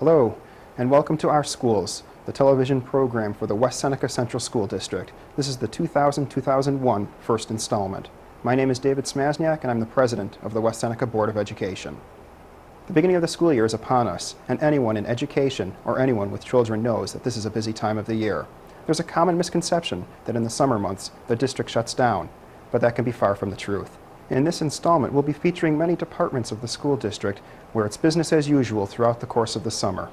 Hello, and welcome to Our Schools, the television program for the West Seneca Central School District. This is the 2000-2001 first installment. My name is David Smaczniak, and I'm the president of the West Seneca Board of Education. The beginning of the school year is upon us, and anyone in education or anyone with children knows that this is a busy time of the year. There's a common misconception that in the summer months the district shuts down, but that can be far from the truth. In this installment, we'll be featuring many departments of the school district where it's business as usual throughout the course of the summer.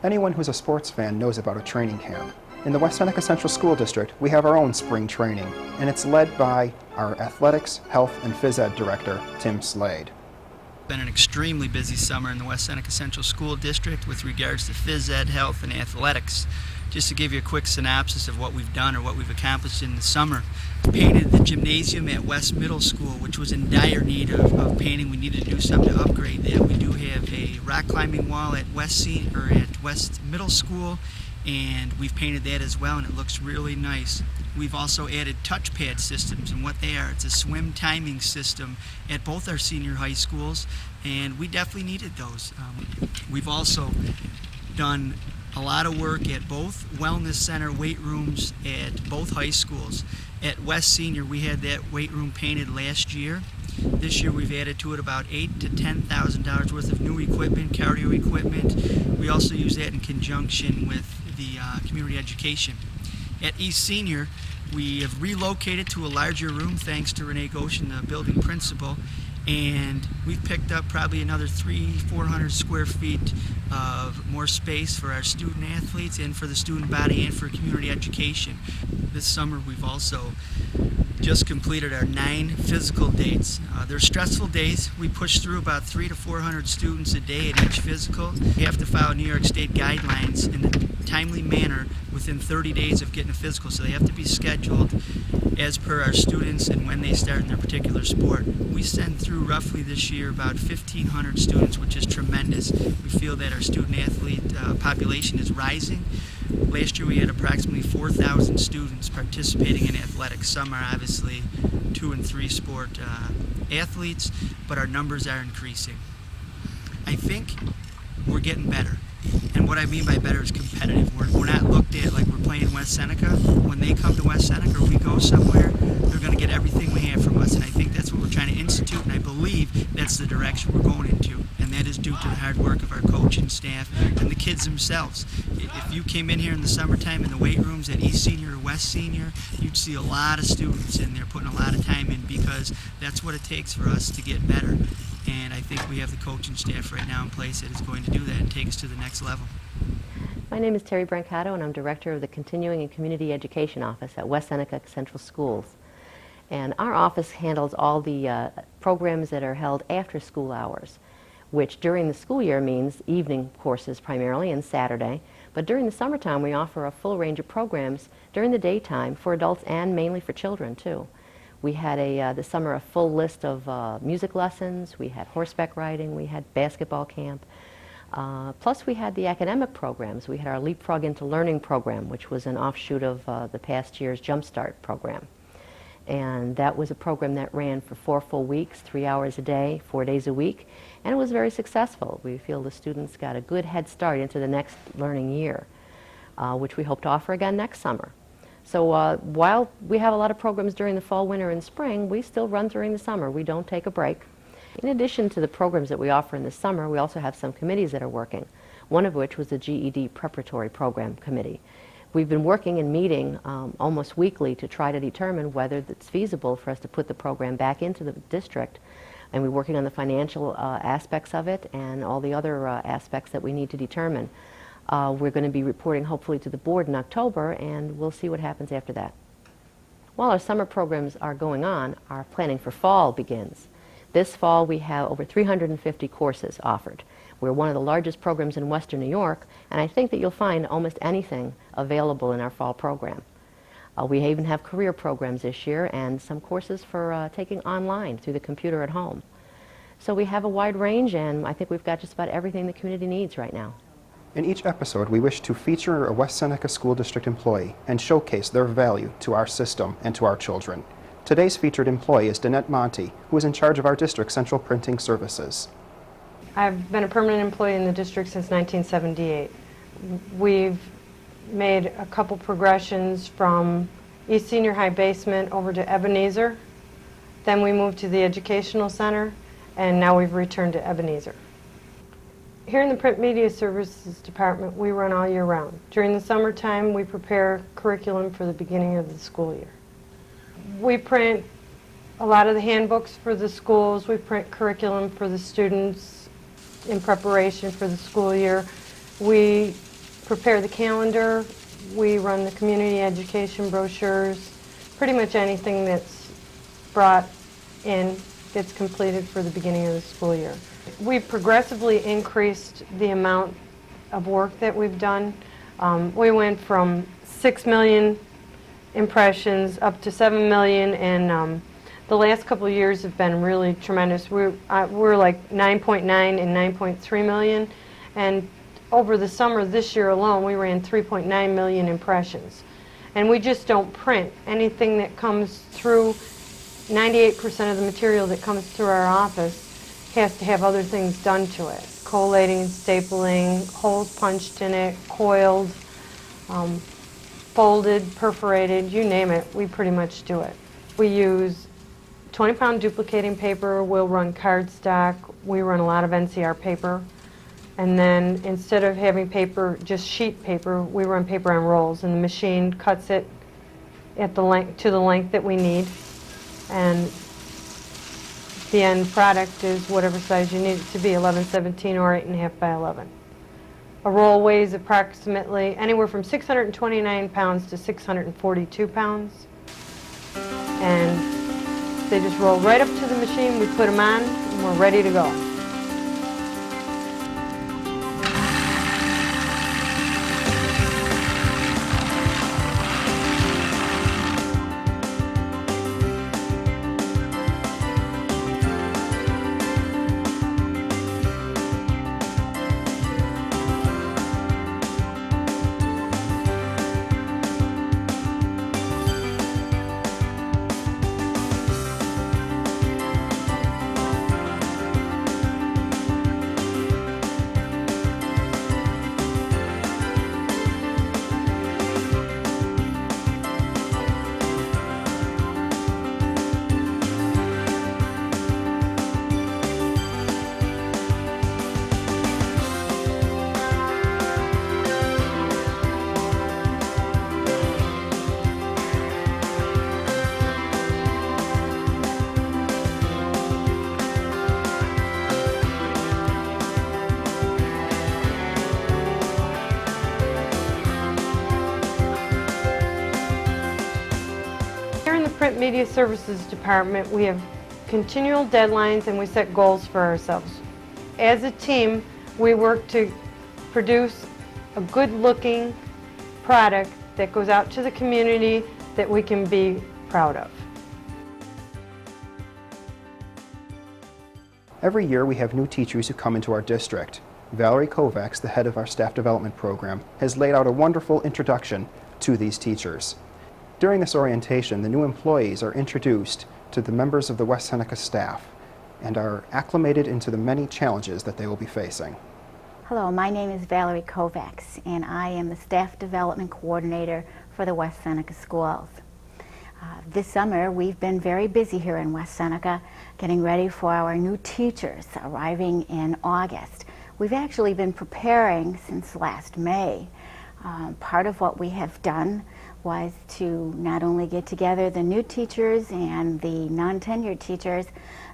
Anyone who's a sports fan knows about a training camp. In the West Seneca Central School District, we have our own spring training, and it's led by our Athletics, Health, and Phys Ed Director, Tim Slade. It's been an extremely busy summer in the West Seneca Central School District with regards to Phys Ed, Health, and Athletics. Just to give you a quick synopsis of what we've done or what we've accomplished in the summer. We painted the gymnasium at West Middle School, which was in dire need of painting. We needed to do something to upgrade that. We do have a rock climbing wall at West Middle School, and we've painted that as well, and it looks really nice. We've also added touchpad systems, and what they are, it's a swim timing system at both our senior high schools, and we definitely needed those. We've also done a lot of work at both wellness center weight rooms at both high schools. At West Senior, we had that weight room painted last year. This year we've added to it about $8,000 to $10,000 worth of new equipment, cardio equipment. We also use that in conjunction with the community education. At East Senior, we have relocated to a larger room thanks to Renee Goshen, the building principal, and we've picked up probably another 300-400 square feet of more space for our student athletes and for the student body and for community education. This summer we've also just completed our 9 physical dates. They're stressful days. We push through about 300 to 400 students a day at each physical. We have to follow New York State guidelines in a timely manner within 30 days of getting a physical, so they have to be scheduled as per our students and when they start in their particular sport. We send through roughly this year about 1,500 students, which is tremendous. We feel that our student athlete population is rising. Last year we had approximately 4,000 students participating in athletics. Some are obviously 2 and 3 sport athletes, but our numbers are increasing. I think we're getting better. And what I mean by better is competitive. We're not looked at like we're playing West Seneca. When they come to West Seneca or we go somewhere, they're going to get everything we have from us. And I think that's what we're trying to institute, and I believe that's the direction we're going into. And that is due to the hard work of our coaching staff and the kids themselves. If you came in here in the summertime in the weight rooms at East Senior or West Senior, you'd see a lot of students in there putting a lot of time in, because that's what it takes for us to get better. And I think we have the coaching staff right now in place that is going to do that and take us to the next level. My name is Terry Brancato, and I'm Director of the Continuing and Community Education Office at West Seneca Central Schools. And our office handles all the programs that are held after school hours, which during the school year means evening courses primarily and Saturday. But during the summertime, we offer a full range of programs during the daytime for adults and mainly for children, too. We had this summer a full list of music lessons, we had horseback riding, we had basketball camp. Plus we had the academic programs. We had our Leapfrog into Learning program, which was an offshoot of the past year's Jumpstart program. And that was a program that ran for 4 full weeks, 3 hours a day, 4 days a week, and it was very successful. We feel the students got a good head start into the next learning year, which we hope to offer again next summer. So while we have a lot of programs during the fall, winter, and spring, we still run during the summer. We don't take a break. In addition to the programs that we offer in the summer, we also have some committees that are working, one of which was the GED Preparatory Program Committee. We've been working and meeting almost weekly to try to determine whether it's feasible for us to put the program back into the district, and we're working on the financial aspects of it and all the other aspects that we need to determine. We're going to be reporting hopefully to the board in October, and we'll see what happens after that. While our summer programs are going on, our planning for fall begins. This fall we have over 350 courses offered. We're one of the largest programs in Western New York, and I think that you'll find almost anything available in our fall program. We even have career programs this year and some courses for taking online through the computer at home. So we have a wide range, and I think we've got just about everything the community needs right now. In each episode, we wish to feature a West Seneca School District employee and showcase their value to our system and to our children. Today's featured employee is Danette Monty, who is in charge of our district's central printing services. I've been a permanent employee in the district since 1978. We've made a couple progressions from East Senior High basement over to Ebenezer. Then we moved to the Educational Center, and now we've returned to Ebenezer. Here in the Print Media Services Department, we run all year round. During the summertime, we prepare curriculum for the beginning of the school year. We print a lot of the handbooks for the schools. We print curriculum for the students in preparation for the school year. We prepare the calendar. We run the community education brochures. Pretty much anything that's brought in gets completed for the beginning of the school year. We've progressively increased the amount of work that we've done. We went from 6 million impressions up to 7 million, and the last couple of years have been really tremendous. We're like 9.9 and 9.3 million, and over the summer this year alone we ran 3.9 million impressions. And we just don't print. Anything that comes through, 98% of the material that comes through our office has to have other things done to it. Collating, stapling, holes punched in it, coiled, folded, perforated, you name it, we pretty much do it. We use 20-pound duplicating paper, we'll run cardstock, we run a lot of NCR paper, and then instead of having paper, just sheet paper, we run paper on rolls, and the machine cuts it at the length, to the length that we need, and the end product is whatever size you need it to be, 11/17 or 8.5 by 11. A roll weighs approximately anywhere from 629 pounds to 642 pounds. And they just roll right up to the machine, we put them on, and we're ready to go. Print Media Services Department, we have continual deadlines and we set goals for ourselves. As a team, we work to produce a good-looking product that goes out to the community that we can be proud of. Every year we have new teachers who come into our district. Valerie Kovacs, the head of our staff development program, has laid out a wonderful introduction to these teachers. During this orientation, the new employees are introduced to the members of the West Seneca staff and are acclimated into the many challenges that they will be facing. Hello, my name is Valerie Kovacs, and I am the Staff Development Coordinator for the West Seneca Schools. This summer, we've been very busy here in West Seneca, getting ready for our new teachers arriving in August. We've actually been preparing since last May. Part of what we have done was to not only get together the new teachers and the non-tenured teachers,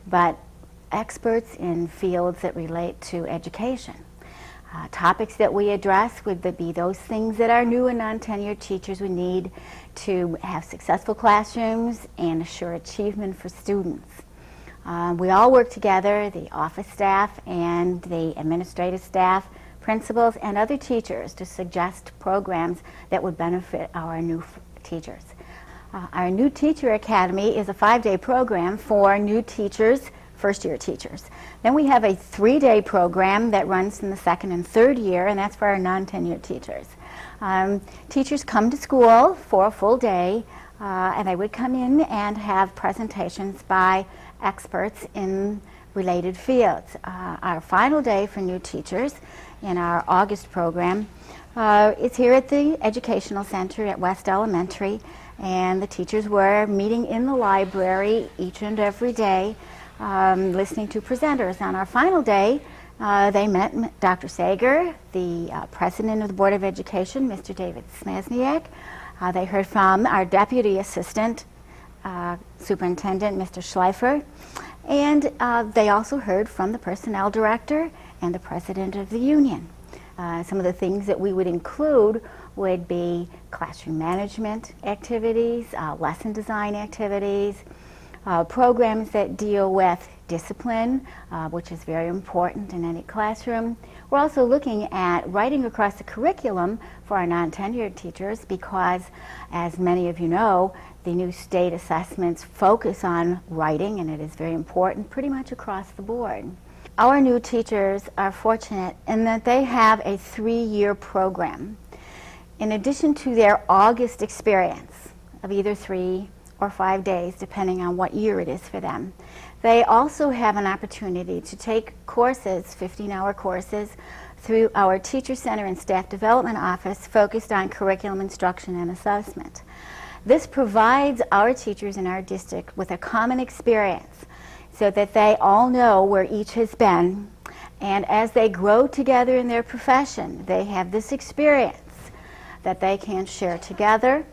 but experts in fields that relate to education. Topics that we address would be those things that our new and non-tenured teachers would need to have successful classrooms and assure achievement for students. We all work together, the office staff and the administrative staff, principals, and other teachers to suggest programs that would benefit our new teachers. Our New Teacher Academy is a 5-day program for new teachers, first-year teachers. Then we have a 3-day program that runs in the 2nd and 3rd year, and that's for our non-tenured teachers. Teachers come to school for a full day, and they would come in and have presentations by experts in related fields. Our final day for new teachers in our August program is here at the Educational Center at West Elementary, and the teachers were meeting in the library each and every day, listening to presenters. On our final day, they met Dr. Sager, the President of the Board of Education, Mr. David Smaczniak. They heard from our Deputy Assistant Superintendent, Mr. Schleifer, and they also heard from the Personnel Director and the President of the Union. Some of the things that we would include would be classroom management activities, lesson design activities, programs that deal with discipline, which is very important in any classroom. We're also looking at writing across the curriculum for our non-tenured teachers because, as many of you know, the new state assessments focus on writing, and it is very important pretty much across the board. Our new teachers are fortunate in that they have a 3-year program. In addition to their August experience of either 3 or 5 days, depending on what year it is for them, they also have an opportunity to take courses, 15-hour courses, through our Teacher Center and Staff Development Office focused on curriculum instruction and assessment. This provides our teachers in our district with a common experience so that they all know where each has been, and as they grow together in their profession, they have this experience that they can share together.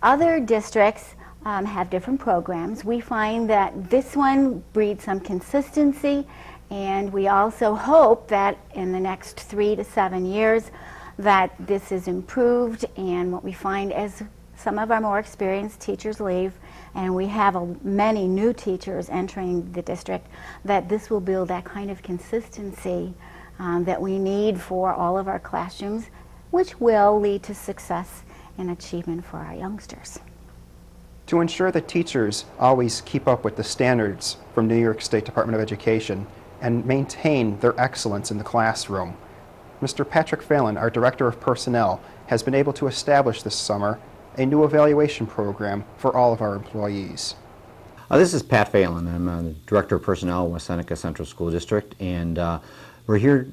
Other districts have different programs. We find that this one breeds some consistency, and we also hope that in the next 3 to 7 years that this is improved. And what we find as some of our more experienced teachers leave and we have many new teachers entering the district, that this will build that kind of consistency that we need for all of our classrooms, which will lead to success and achievement for our youngsters. To ensure that teachers always keep up with the standards from New York State Department of Education and maintain their excellence in the classroom, Mr. Patrick Phelan, our Director of Personnel, has been able to establish this summer a new evaluation program for all of our employees. This is Pat Phelan. I'm the Director of Personnel at West Seneca Central School District, and we're here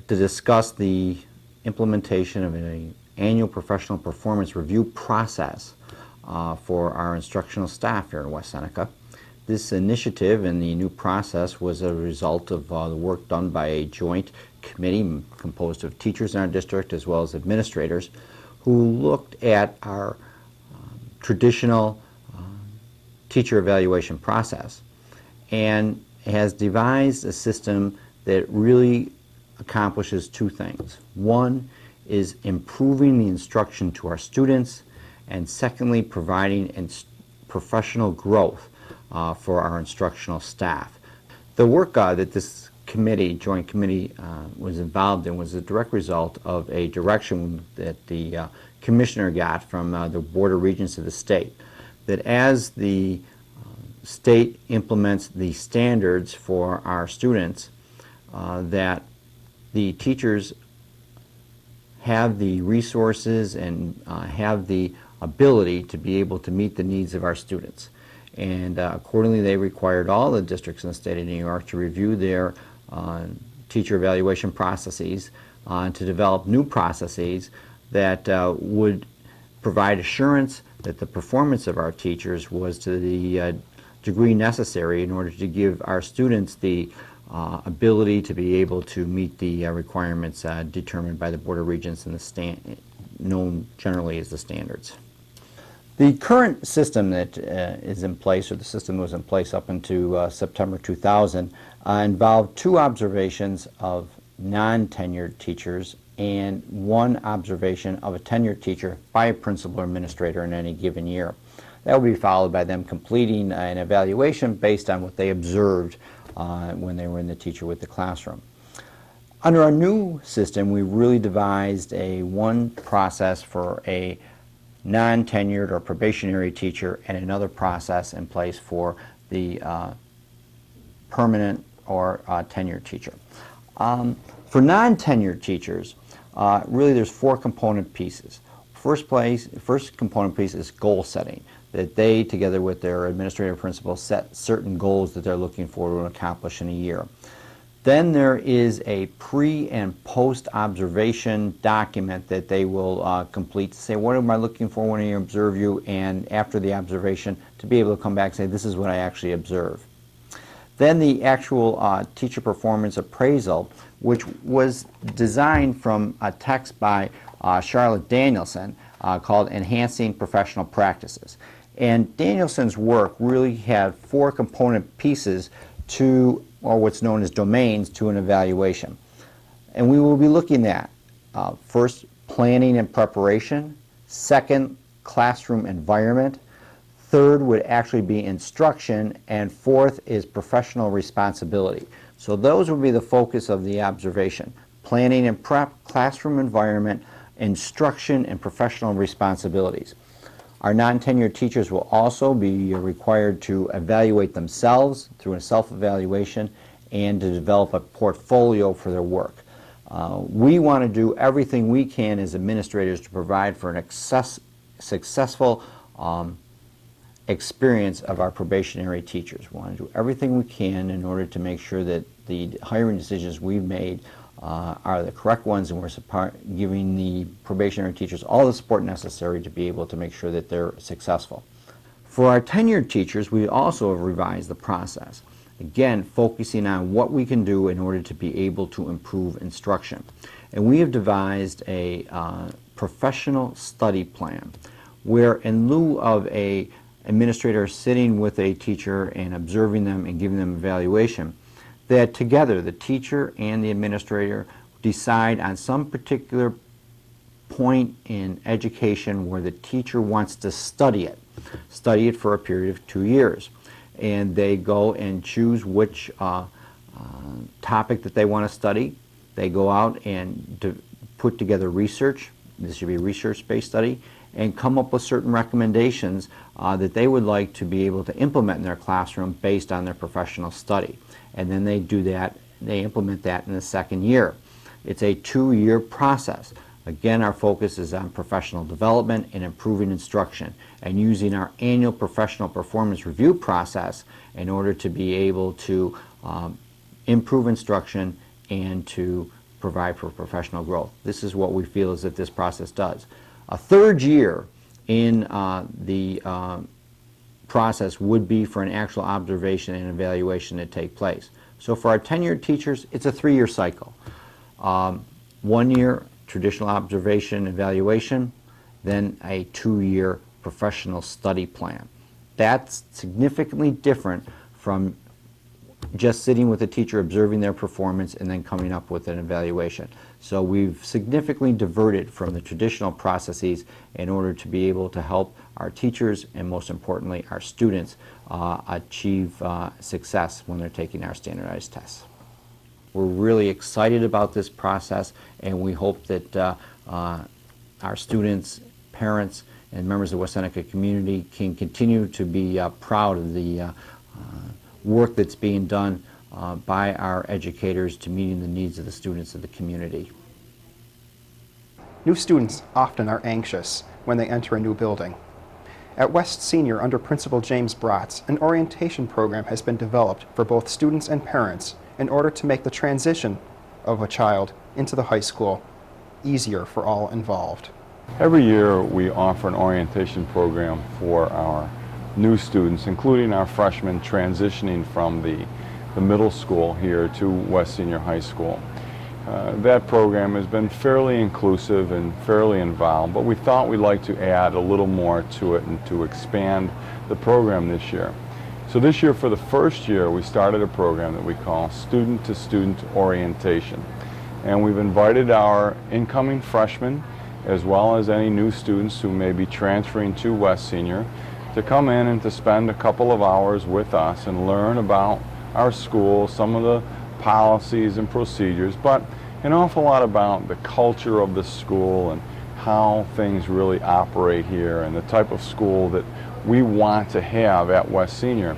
to discuss the implementation of an annual professional performance review process for our instructional staff here in West Seneca. This initiative and the new process was a result of the work done by a joint committee composed of teachers in our district as well as administrators who looked at our traditional teacher evaluation process and has devised a system that really accomplishes 2 things. One is improving the instruction to our students, and secondly, providing professional growth for our instructional staff. The work that this joint committee was involved in was a direct result of a direction that the commissioner got from the Board of Regents of the state, that as the state implements the standards for our students, that the teachers have the resources and have the ability to be able to meet the needs of our students. And accordingly, they required all the districts in the state of New York to review their teacher evaluation processes, to develop new processes that would provide assurance that the performance of our teachers was to the degree necessary in order to give our students the ability to be able to meet the requirements determined by the Board of Regents and known generally as the standards. The current system that is in place, or the system that was in place up into September 2000, involved 2 observations of non-tenured teachers and 1 observation of a tenured teacher by a principal or administrator in any given year. That will be followed by them completing an evaluation based on what they observed when they were in the teacher with the classroom. Under our new system, we really devised one process for a non-tenured or probationary teacher and another process in place for the permanent or tenured teacher. For non-tenured teachers, really there's 4 component pieces. First component piece is goal setting. that they, together with their administrative principal, set certain goals that they're looking for to accomplish in a year. Then there is a pre and post observation document that they will complete to say, what am I looking for when I observe you, and after the observation to be able to come back and say, this is what I actually observe. Then the actual teacher performance appraisal, which was designed from a text by Charlotte Danielson called Enhancing Professional Practices. And Danielson's work really had 4 component pieces to, or what's known as domains, to an evaluation. And we will be looking at first, planning and preparation; second, classroom environment; third would actually be instruction; and fourth is professional responsibility. So those would be the focus of the observation: planning and prep, classroom environment, instruction, and professional responsibilities. Our non-tenured teachers will also be required to evaluate themselves through a self-evaluation and to develop a portfolio for their work. We want to do everything we can as administrators to provide for an successful experience of our probationary teachers. We want to do everything we can in order to make sure that the hiring decisions we've made are the correct ones, and we're giving the probationary teachers all the support necessary to be able to make sure that they're successful. For our tenured teachers, we also have revised the process, again focusing on what we can do in order to be able to improve instruction. And we have devised a professional study plan where, in lieu of an administrator sitting with a teacher and observing them and giving them evaluation, that together the teacher and the administrator decide on some particular point in education where the teacher wants to study it for a period of 2 years. And they go and choose which topic that they want to study. They go out and put together research. This should be a research-based study, and come up with certain recommendations that they would like to be able to implement in their classroom based on their professional study. And then they do that, they implement that in the second year. It's a 2-year process. Again, our focus is on professional development and improving instruction, and using our annual professional performance review process in order to be able to improve instruction and to provide for professional growth. This is what we feel is that this process does. A third year in the process would be for an actual observation and evaluation to take place. So for our tenured teachers, it's a 3-year cycle. 1 year traditional observation evaluation, then a 2-year professional study plan. That's significantly different from just sitting with a teacher, observing their performance, and then coming up with an evaluation. So we've significantly diverted from the traditional processes in order to be able to help our teachers, and most importantly our students, achieve success when they're taking our standardized tests. We're really excited about this process, and we hope that our students, parents, and members of the West Seneca community can continue to be proud of the work that's being done by our educators to meeting the needs of the students of the community. New students often are anxious when they enter a new building. At West Senior, under Principal James Bratz, an orientation program has been developed for both students and parents in order to make the transition of a child into the high school easier for all involved. Every year we offer an orientation program for our new students, including our freshmen transitioning from the middle school here to West Senior High School. That program has been fairly inclusive and fairly involved, but we thought we'd like to add a little more to it and to expand the program this year. So this year, for the first year, we started a program that we call Student-to-Student Orientation. And we've invited our incoming freshmen, as well as any new students who may be transferring to West Senior, to come in and to spend a couple of hours with us and learn about our school, some of the policies and procedures, but an awful lot about the culture of the school and how things really operate here and the type of school that we want to have at West Senior.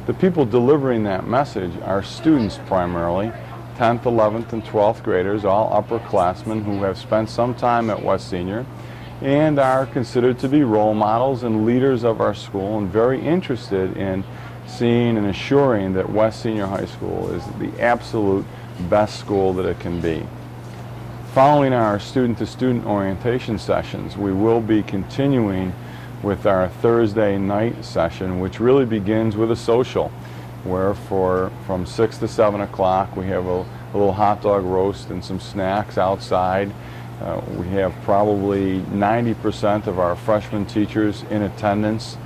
The people delivering that message are students primarily, 10th, 11th, and 12th graders, all upperclassmen who have spent some time at West Senior, and are considered to be role models and leaders of our school, and very interested in seeing and assuring that West Senior High School is the absolute best school that it can be. Following our student-to-student orientation sessions, we will be continuing with our Thursday night session, which really begins with a social, where from 6 to 7 o'clock we have a little hot dog roast and some snacks outside. We have probably 90% of our freshman teachers in attendance.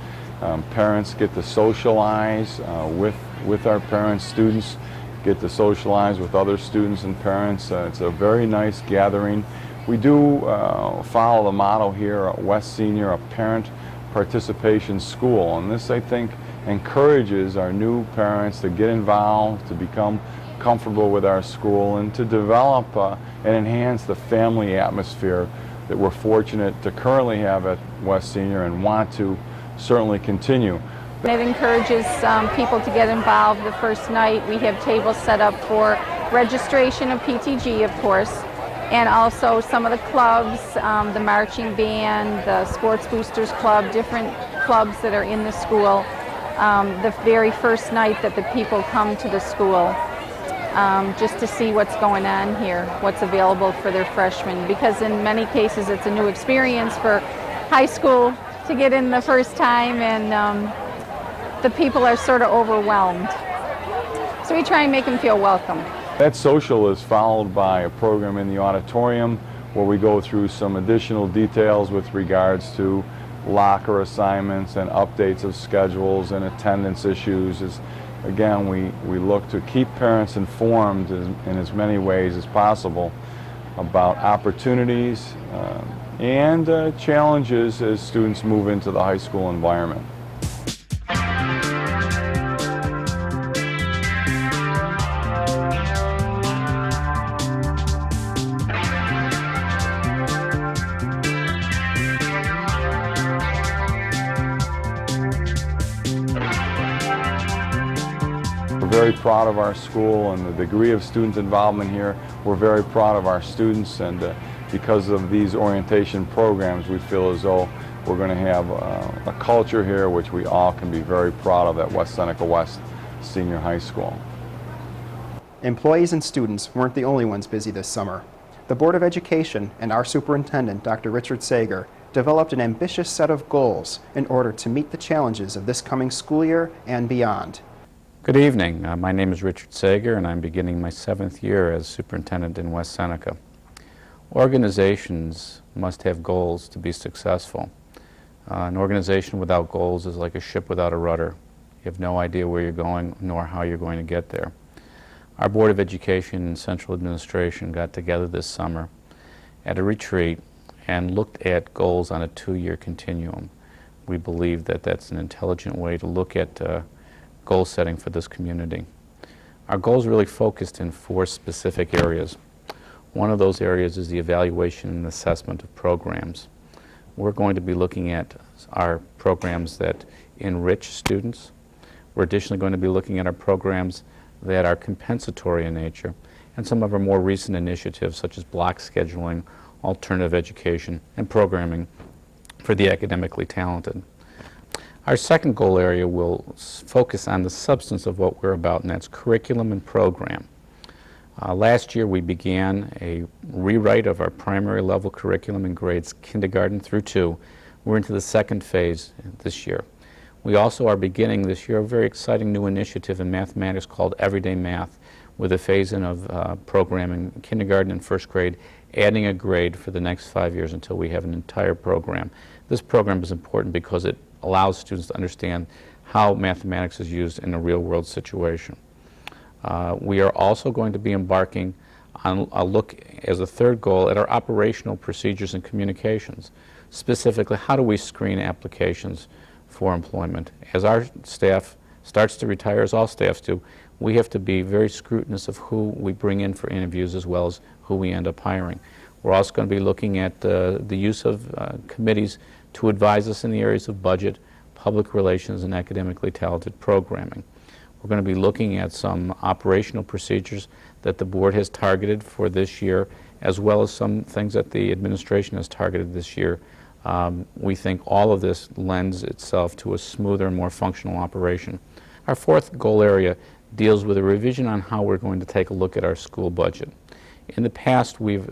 Parents get to socialize with our parents. Students get to socialize with other students and parents. It's a very nice gathering. We do follow the motto here at West Senior, a parent participation school, and this, I think, encourages our new parents to get involved, to become comfortable with our school, and to develop and enhance the family atmosphere that we're fortunate to currently have at West Senior and want to certainly continue. It encourages people to get involved. The first night we have tables set up for registration of PTG, of course, and also some of the clubs, the marching band, the Sports Boosters Club, different clubs that are in the school. The very first night that the people come to the school, just to see what's going on here, what's available for their freshmen, because in many cases it's a new experience for high school to get in the first time, and the people are sort of overwhelmed. So we try and make them feel welcome. That social is followed by a program in the auditorium where we go through some additional details with regards to locker assignments and updates of schedules and attendance issues. Again, we look to keep parents informed in as many ways as possible about opportunities and challenges as students move into the high school environment. We're very proud of our school and the degree of student involvement here. We're very proud of our students, and because of these orientation programs, we feel as though we're going to have a culture here which we all can be very proud of at West Seneca West Senior High School. Employees and students weren't the only ones busy this summer. The Board of Education and our superintendent, Dr. Richard Sager, developed an ambitious set of goals in order to meet the challenges of this coming school year and beyond. Good evening. My name is Richard Sager, and I'm beginning my 7th year as superintendent in West Seneca. Organizations must have goals to be successful. An organization without goals is like a ship without a rudder. You have no idea where you're going nor how you're going to get there. Our Board of Education and Central Administration got together this summer at a retreat and looked at goals on a 2-year continuum. We believe that that's an intelligent way to look at goal setting for this community. Our goals really focused in 4 specific areas. One of those areas is the evaluation and assessment of programs. We're going to be looking at our programs that enrich students. We're additionally going to be looking at our programs that are compensatory in nature, and some of our more recent initiatives such as block scheduling, alternative education, and programming for the academically talented. Our second goal area will focus on the substance of what we're about, and that's curriculum and program. Last year we began a rewrite of our primary level curriculum in grades kindergarten through 2. We're into the second phase this year. We also are beginning this year a very exciting new initiative in mathematics called Everyday Math, with a phase-in of programming in kindergarten and 1st grade, adding a grade for the next 5 years until we have an entire program. This program is important because it allows students to understand how mathematics is used in a real-world situation. We are also going to be embarking on a look as a 3rd goal at our operational procedures and communications. Specifically, how do we screen applications for employment? As our staff starts to retire, as all staffs do, we have to be very scrutinous of who we bring in for interviews as well as who we end up hiring. We're also going to be looking at the use of committees to advise us in the areas of budget, public relations, and academically talented programming. We're going to be looking at some operational procedures that the board has targeted for this year, as well as some things that the administration has targeted this year We think all of this lends itself to a smoother and more functional operation. Our fourth goal area deals with a revision on how we're going to take a look at our school budget. In the past, we've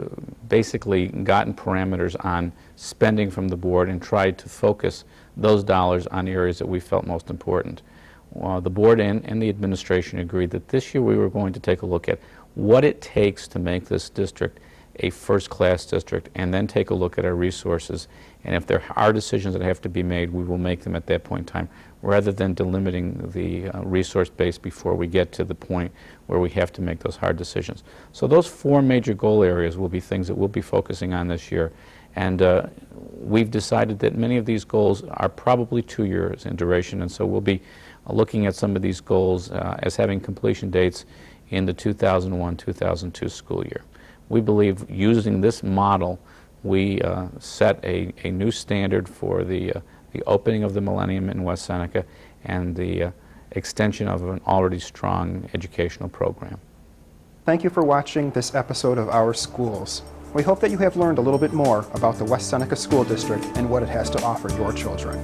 basically gotten parameters on spending from the board and tried to focus those dollars on areas that we felt most important. The board and the administration agreed that this year we were going to take a look at what it takes to make this district a first-class district, and then take a look at our resources. And if there are decisions that have to be made, we will make them at that point in time, rather than delimiting the resource base before we get to the point where we have to make those hard decisions. So those four major goal areas will be things that we'll be focusing on this year. And we've decided that many of these goals are probably 2 years in duration, and so we'll be looking at some of these goals as having completion dates in the 2001-2002 school year. We believe using this model, we set a new standard for the opening of the millennium in West Seneca and the extension of an already strong educational program. Thank you for watching this episode of Our Schools. We hope that you have learned a little bit more about the West Seneca School District and what it has to offer your children.